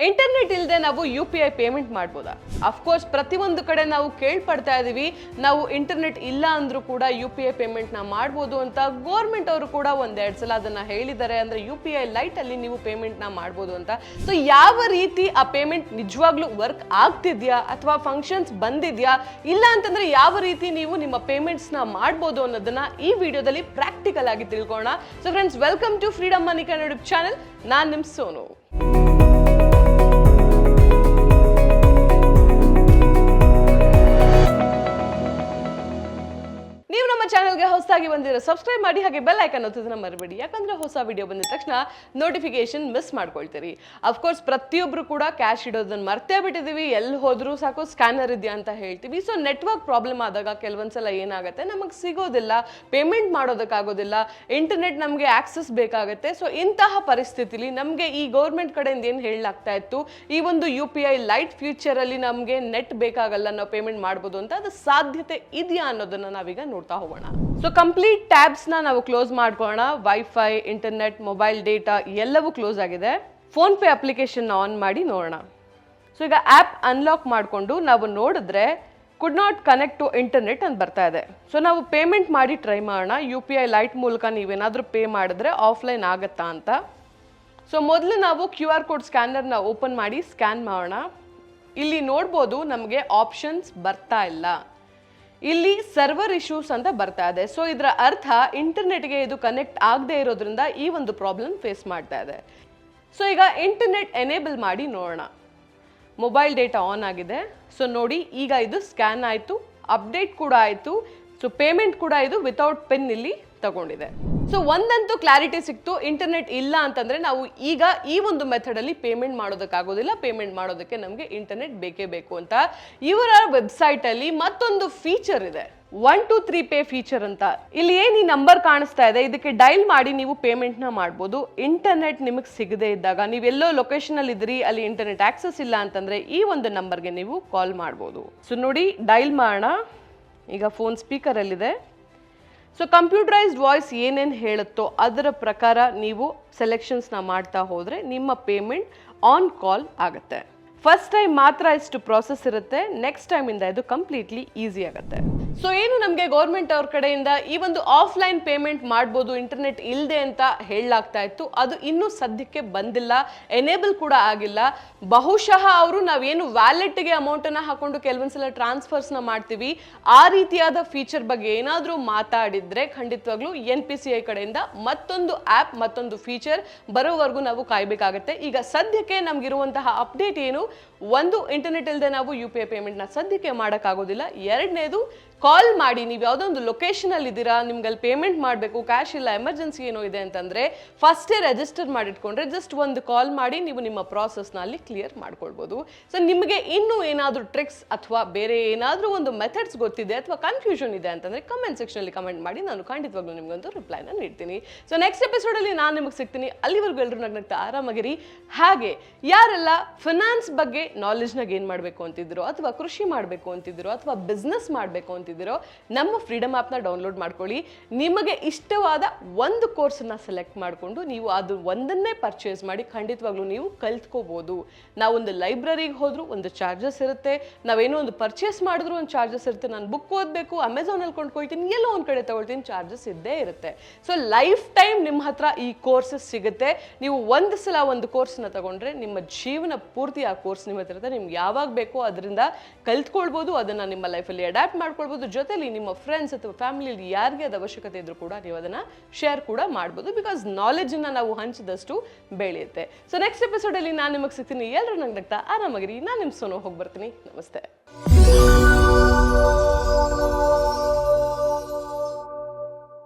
Internet ಇಲ್ಲದೆ ನಾವು UPI payment ಮಾಡ್ಬೋದಾ? ಅಫ್ಕೋರ್ಸ್ ಪ್ರತಿಯೊಂದು ಕಡೆ ನಾವು ಕೇಳ್ಪಡ್ತಾ ಇದೀವಿ, ನಾವು ಇಂಟರ್ನೆಟ್ ಇಲ್ಲ ಅಂದ್ರೂ ಕೂಡ UPI ಪೇಮೆಂಟ್ ನ ಮಾಡ್ಬೋದು ಅಂತ ಗೌರ್ಮೆಂಟ್ ಅವರು ಕೂಡ ಒಂದೆರಡು ಸಲ ಅದನ್ನ ಹೇಳಿದ್ದಾರೆ. ಅಂದ್ರೆ UPI ಲೈಟ್ ಅಲ್ಲಿ ನೀವು ಪೇಮೆಂಟ್ ನ ಮಾಡ್ಬೋದು ಅಂತ. ಸೊ ಯಾವ ರೀತಿ ಆ ಪೇಮೆಂಟ್ ನಿಜವಾಗ್ಲೂ ವರ್ಕ್ ಆಗ್ತಿದ್ಯಾ ಅಥವಾ ಫಂಕ್ಷನ್ಸ್ ಬಂದಿದ್ಯಾ, ಇಲ್ಲ ಅಂತಂದ್ರೆ ಯಾವ ರೀತಿ ನೀವು ನಿಮ್ಮ ಪೇಮೆಂಟ್ಸ್ ನ ಮಾಡ್ಬೋದು ಅನ್ನೋದನ್ನ ಈ ವಿಡಿಯೋದಲ್ಲಿ ಪ್ರಾಕ್ಟಿಕಲ್ ಆಗಿ ತಿಳ್ಕೊಳ್ಳೋಣ. So friends, welcome to Freedom Money Kannada YouTube channel. ನಾನ್ ನಿಮ್ ಸೋನು. ಚಾನೆಲ್ಗೆ ಹೊಸದಾಗಿ ಬಂದಿರೋ ಸಬ್ಸ್ಕ್ರೈಬ್ ಮಾಡಿ, ಹಾಗೆ ಬೆಲ್ ಐಕಾನ್ ಒತ್ತೋದನ್ನ ಮರಿಬೇಡಿ. ಯಾಕಂದ್ರೆ ಹೊಸ ವಿಡಿಯೋ ಬಂದಿದ ತಕ್ಷಣ ನೋಟಿಫಿಕೇಶನ್ ಮಿಸ್ ಮಾಡ್ಕೊಳ್ತೀರಿ. ಅಫ್ಕೋರ್ಸ್ ಪ್ರತಿಯೊಬ್ರು ಕೂಡ ಕ್ಯಾಶ್ ಇಡೋದನ್ನ ಮರ್ತೇ ಬಿಟ್ಟಿದೀವಿ. ಎಲ್ಲಿ ಹೋದ್ರು ಸಾಕು ಸ್ಕ್ಯಾನರ್ ಇದೆಯಾ ಅಂತ ಹೇಳ್ತೀವಿ. ಸೊ ನೆಟ್ವರ್ಕ್ ಪ್ರಾಬ್ಲಮ್ ಆದಾಗ ಕೆಲವೊಂದ್ಸಲ ಏನಾಗುತ್ತೆ, ನಮಗೆ ಸಿಗೋದಿಲ್ಲ, ಪೇಮೆಂಟ್ ಮಾಡೋದಕ್ಕಾಗೋದಿಲ್ಲ, ಇಂಟರ್ನೆಟ್ ನಮಗೆ ಆಕ್ಸೆಸ್ ಬೇಕಾಗುತ್ತೆ. ಸೊ ಇಂತಹ ಪರಿಸ್ಥಿತಿಲಿ ನಮಗೆ ಈ ಗೌರ್ಮೆಂಟ್ ಕಡೆಯಿಂದ ಏನು ಹೇಳಲಾಗ್ತಾ ಇತ್ತು, ಈ ಒಂದು UPI ಲೈಟ್ ಫ್ಯೂಚರ್ ಅಲ್ಲಿ ನಮಗೆ ನೆಟ್ ಬೇಕಾಗಲ್ಲ, ನಾವು ಪೇಮೆಂಟ್ ಮಾಡ್ಬೋದು ಅಂತ, ಅದು ಸಾಧ್ಯತೆ ಇದೆಯಾ ಅನ್ನೋದನ್ನ ನಾವೀಗ ನೋಡ್ತಾ ಹೋಗೋಣ. ಸೊ ಕಂಪ್ಲೀಟ್ ಟ್ಯಾಬ್ಸ್ ನಾವು ಕ್ಲೋಸ್ ಮಾಡ್ಕೊಳ್ಳೋಣ. ವೈಫೈ, ಇಂಟರ್ನೆಟ್, ಮೊಬೈಲ್ ಡೇಟಾ ಎಲ್ಲವೂ ಕ್ಲೋಸ್ ಆಗಿದೆ. ಫೋನ್ ಪೇ ಅಪ್ಲಿಕೇಶನ್ ಆನ್ ಮಾಡಿ ನೋಡೋಣ. ಸೊ ಈಗ ಆ್ಯಪ್ ಅನ್ಲಾಕ್ ಮಾಡಿಕೊಂಡು ನಾವು ನೋಡಿದ್ರೆ could not connect to internet ಅಂತ ಬರ್ತಾ ಇದೆ. ಸೊ ನಾವು ಪೇಮೆಂಟ್ ಮಾಡಿ ಟ್ರೈ ಮಾಡೋಣ. UPI ಲೈಟ್ ಮೂಲಕ ನೀವೇನಾದರೂ ಪೇ ಮಾಡಿದ್ರೆ ಆಫ್ಲೈನ್ ಆಗತ್ತಾ ಅಂತ. ಸೊ ಮೊದಲು ನಾವು QR ಕೋಡ್ ಸ್ಕ್ಯಾನರ್ನ ಓಪನ್ ಮಾಡಿ ಸ್ಕ್ಯಾನ್ ಮಾಡೋಣ. ಇಲ್ಲಿ ನೋಡ್ಬೋದು ನಮಗೆ ಆಪ್ಷನ್ಸ್ ಬರ್ತಾ ಇಲ್ಲ, ಇಲ್ಲಿ ಸರ್ವರ್ ಇಶ್ಯೂಸ್ ಅಂತ ಬರ್ತಾ ಇದೆ. ಸೊ ಇದರ ಅರ್ಥ ಇಂಟರ್ನೆಟ್ಗೆ ಇದು ಕನೆಕ್ಟ್ ಆಗದೆ ಇರೋದ್ರಿಂದ ಈ ಒಂದು ಪ್ರಾಬ್ಲಮ್ ಫೇಸ್ ಮಾಡ್ತಾ ಇದೆ. ಸೊ ಈಗ ಇಂಟರ್ನೆಟ್ ಎನೇಬಲ್ ಮಾಡಿ ನೋಡೋಣ. ಮೊಬೈಲ್ ಡೇಟಾ ಆನ್ ಆಗಿದೆ. ಸೊ ನೋಡಿ, ಈಗ ಇದು ಸ್ಕ್ಯಾನ್ ಆಯಿತು, ಅಪ್ಡೇಟ್ ಕೂಡ ಆಯಿತು. ಸೊ ಪೇಮೆಂಟ್ ಕೂಡ ಇದು ವಿತೌಟ್ ಪಿನ್ ಇಲ್ಲಿ ತಗೊಂಡಿದೆ. ಸೊ ಒಂದಂತೂ ಕ್ಲಾರಿಟಿ ಸಿಕ್ತು, ಇಂಟರ್ನೆಟ್ ಇಲ್ಲ ಅಂತಂದ್ರೆ ನಾವು ಈಗ ಈ ಒಂದು ಮೆಥಡ್ ಅಲ್ಲಿ ಪೇಮೆಂಟ್ ಮಾಡೋದಕ್ಕಾಗೋದಿಲ್ಲ, ಪೇಮೆಂಟ್ ಮಾಡೋದಕ್ಕೆ ನಮಗೆ ಇಂಟರ್ನೆಟ್ ಬೇಕೇ ಬೇಕು ಅಂತ. ಇವರ ವೆಬ್ಸೈಟ್ ಅಲ್ಲಿ ಮತ್ತೊಂದು ಫೀಚರ್ ಇದೆ, 1 2 3 ಪೇ ಫೀಚರ್ ಅಂತ. ಇಲ್ಲಿ ಏನ್ ಈ ನಂಬರ್ ಕಾಣಿಸ್ತಾ ಇದೆ, ಇದಕ್ಕೆ ಡೈಲ್ ಮಾಡಿ ನೀವು ಪೇಮೆಂಟ್ ನ ಮಾಡ್ಬೋದು. ಇಂಟರ್ನೆಟ್ ನಿಮಗೆ ಸಿಗದೆ ಇದ್ದಾಗ, ನೀವೆಲ್ಲೋ ಲೊಕೇಶನ್ ಅಲ್ಲಿ ಇದ್ರಿ, ಅಲ್ಲಿ ಇಂಟರ್ನೆಟ್ ಆಕ್ಸೆಸ್ ಇಲ್ಲ ಅಂತಂದ್ರೆ ಈ ಒಂದು ನಂಬರ್ಗೆ ನೀವು ಕಾಲ್ ಮಾಡ್ಬೋದು. ಸೊ ನೋಡಿ, ಡೈಲ್ ಮಾಡೋಣ. ಈಗ ಫೋನ್ ಸ್ಪೀಕರ್ ಅಲ್ಲಿದೆ. ಸೊ ಕಂಪ್ಯೂಟರೈಸ್ಡ್ ವಾಯ್ಸ್ ಏನೇನು ಹೇಳುತ್ತೋ ಅದರ ಪ್ರಕಾರ ನೀವು ಸೆಲೆಕ್ಷನ್ಸ್ನ ಮಾಡ್ತಾ ಹೋದರೆ ನಿಮ್ಮ ಪೇಮೆಂಟ್ ಆನ್ ಕಾಲ್ ಆಗುತ್ತೆ. ಫಸ್ಟ್ ಟೈಮ್ ಮಾತ್ರ ಇಷ್ಟು ಪ್ರಾಸೆಸ್ ಇರುತ್ತೆ, ನೆಕ್ಸ್ಟ್ ಟೈಮಿಂದ ಇದು ಕಂಪ್ಲೀಟ್ಲಿ ಈಸಿ ಆಗುತ್ತೆ. ಸೊ ಏನು ನಮಗೆ ಗೌರ್ಮೆಂಟ್ ಅವ್ರ ಕಡೆಯಿಂದ ಈ ಒಂದು ಆಫ್ಲೈನ್ ಪೇಮೆಂಟ್ ಮಾಡ್ಬೋದು ಇಂಟರ್ನೆಟ್ ಇಲ್ಲದೆ ಅಂತ ಹೇಳಲಾಗ್ತಾ ಇತ್ತು, ಅದು ಇನ್ನೂ ಸದ್ಯಕ್ಕೆ ಬಂದಿಲ್ಲ, ಎನೇಬಲ್ ಕೂಡ ಆಗಿಲ್ಲ. ಬಹುಶಃ ಅವರು ನಾವೇನು ವ್ಯಾಲೆಟ್ಗೆ ಅಮೌಂಟನ್ನು ಹಾಕೊಂಡು ಕೆಲವೊಂದ್ಸಲ ಟ್ರಾನ್ಸ್ಫರ್ಸ್ನ ಮಾಡ್ತೀವಿ, ಆ ರೀತಿಯಾದ ಫೀಚರ್ ಬಗ್ಗೆ ಏನಾದರೂ ಮಾತಾಡಿದ್ರೆ ಖಂಡಿತವಾಗ್ಲೂ NPCI ಕಡೆಯಿಂದ ಮತ್ತೊಂದು ಆ್ಯಪ್, ಮತ್ತೊಂದು ಫೀಚರ್ ಬರೋವರೆಗೂ ನಾವು ಕಾಯಬೇಕಾಗತ್ತೆ. ಈಗ ಸದ್ಯಕ್ಕೆ ನಮಗಿರುವಂತಹ ಅಪ್ಡೇಟ್ ಏನು, ಒಂದು, ಇಂಟರ್ನೆಟ್ ಇಲ್ಲದೆ ನಾವು UPI ಪೇಮೆಂಟ್ನ ಸದ್ಯಕ್ಕೆ ಮಾಡೋಕ್ಕಾಗೋದಿಲ್ಲ. ಎರಡನೇದು, ಕಾಲ್ ಮಾಡಿ, ನೀವು ಯಾವುದೋ ಒಂದು ಲೊಕೇಶನ್ ಅಲ್ಲಿ ಇದ್ದೀರಾ, ನಿಮ್ಗೆ ಅಲ್ಲಿ ಪೇಮೆಂಟ್ ಮಾಡಬೇಕು, ಕ್ಯಾಶ್ ಇಲ್ಲ, ಎಮರ್ಜೆನ್ಸಿ ಏನೋ ಇದೆ ಅಂತಂದ್ರೆ ಫಸ್ಟೇ ರಿಜಿಸ್ಟರ್ ಮಾಡಿಟ್ಕೊಂಡ್ರೆ ಜಸ್ಟ್ ಒಂದು ಕಾಲ್ ಮಾಡಿ ನೀವು ನಿಮ್ಮ ಪ್ರಾಸೆಸ್ನ ಅಲ್ಲಿ ಕ್ಲಿಯರ್ ಮಾಡ್ಕೊಳ್ಬೋದು. ಸೊ ನಿಮಗೆ ಇನ್ನೂ ಏನಾದರೂ ಟ್ರಿಕ್ಸ್ ಅಥವಾ ಬೇರೆ ಏನಾದರೂ ಒಂದು ಮೆಥಡ್ಸ್ ಗೊತ್ತಿದೆ ಅಥವಾ ಕನ್ಫ್ಯೂಷನ್ ಇದೆ ಅಂತಂದ್ರೆ ಕಮೆಂಟ್ ಸೆಕ್ಷನ್ ಅಲ್ಲಿ ಕಮೆಂಟ್ ಮಾಡಿ, ನಾನು ಖಂಡಿತವಾಗ್ಲೂ ನಿಮ್ಗೊಂದು ರಿಪ್ಲೈನ ನೀಡ್ತೀನಿ. ಸೊ ನೆಕ್ಸ್ಟ್ ಎಪಿಸೋಡಲ್ಲಿ ನಾನು ನಿಮಗೆ ಸಿಗ್ತೀನಿ. ಅಲ್ಲಿವರೆಗೂ ಎಲ್ಲರೂ ನಗ್ನಗ್ತಾ ಆರಾಮಾಗಿರಿ. ಹಾಗೆ ಯಾರೆಲ್ಲ ಫಿನಾನ್ಸ್ ಬಗ್ಗೆ ನಾಲೆಜ್ನ ಗೇನ್ ಮಾಡಬೇಕು ಅಂತಿದ್ರು, ಅಥವಾ ಕೃಷಿ ಮಾಡಬೇಕು ಅಂತಿದ್ರು, ಅಥವಾ ಬಿಸ್ನೆಸ್ ಮಾಡಬೇಕು ಅಂತಿದ್ದೀರೋ, ನಮ್ಮ ಫ್ರೀಡಮ್ ಆ್ಯಪ್ನ ಡೌನ್ಲೋಡ್ ಮಾಡ್ಕೊಳ್ಳಿ. ನಿಮಗೆ ಇಷ್ಟವಾದ ಒಂದು ಕೋರ್ಸನ್ನ ಸೆಲೆಕ್ಟ್ ಮಾಡಿಕೊಂಡು ನೀವು ಅದು ಒಂದನ್ನೇ ಪರ್ಚೇಸ್ ಮಾಡಿ ಖಂಡಿತವಾಗ್ಲೂ ನೀವು ಕಲ್ತ್ಕೋಬಹುದು. ನಾವೊಂದು ಲೈಬ್ರರಿಗೆ ಹೋದ್ರು ಒಂದು ಚಾರ್ಜಸ್ ಇರುತ್ತೆ, ನಾವೇನೋ ಒಂದು ಪರ್ಚೇಸ್ ಮಾಡಿದ್ರು ಒಂದು ಚಾರ್ಜಸ್ ಇರುತ್ತೆ. ನಾನು ಬುಕ್ ಓದಬೇಕು, ಅಮೆಝಾನಲ್ಲಿ ಕೊಂಡ್ಕೊಳ್ತೀನಿ, ಎಲ್ಲೋ ಒಂದು ಕಡೆ ತಗೊಳ್ತೀನಿ, ಚಾರ್ಜಸ್ ಇದ್ದೇ ಇರುತ್ತೆ. ಸೊ ಲೈಫ್ ಟೈಮ್ ನಿಮ್ಮ ಹತ್ರ ಈ ಕೋರ್ಸಸ್ ಸಿಗುತ್ತೆ. ನೀವು ಒಂದು ಸಲ ಒಂದು ಕೋರ್ಸ್ನ ತಗೊಂಡ್ರೆ ನಿಮ್ಮ ಜೀವನ ಪೂರ್ತಿ ಆ ಕೋರ್ಸ್ ನಿಮ್ಮ ಹತ್ರ ಇರುತ್ತೆ. ನಿಮ್ಗೆ ಯಾವಾಗ ಬೇಕೋ ಅದರಿಂದ ಕಲ್ತ್ಕೊಳ್ಬೋದು, ಅದನ್ನ ನಿಮ್ಮ ಲೈಫಲ್ಲಿ ಅಡಾಪ್ಟ್ ಮಾಡ್ಕೊಳ್ಬೋದು. ಜೊತೆಲಿ ನಿಮ್ಮ ಫ್ರೆಂಡ್ಸ್ ಅಥವಾ ಫ್ಯಾಮಿಲಿಯಲ್ಲಿ ಯಾರಿಗೆ ಅದು ಅವಶ್ಯಕತೆ ಇದ್ರೂ ಕೂಡ ನೀವು ಅದನ್ನ ಶೇರ್ ಕೂಡ ಮಾಡ್ಬೋದು. ಬಿಕಾಸ್ ನಾಲೆಜ್ ಅನ್ನ ನಾವು ಹಂಚಿದಷ್ಟು ಬೆಳೆಯುತ್ತೆ. ಸೊ ನೆಕ್ಸ್ಟ್ ಎಪಿಸೋಡ್ ಅಲ್ಲಿ ನಾನು ನಿಮಗೆ ಸಿಗ್ತೀನಿ. ಎಲ್ಲರೂ ನಗ್ನಗ್ತಾ ಆರಾಮಾಗಿರಿ. ನಾನು ನಿಮ್ಮ ಸೋನು, ಹೋಗಿ ಬರ್ತೀನಿ. ನಮಸ್ತೆ.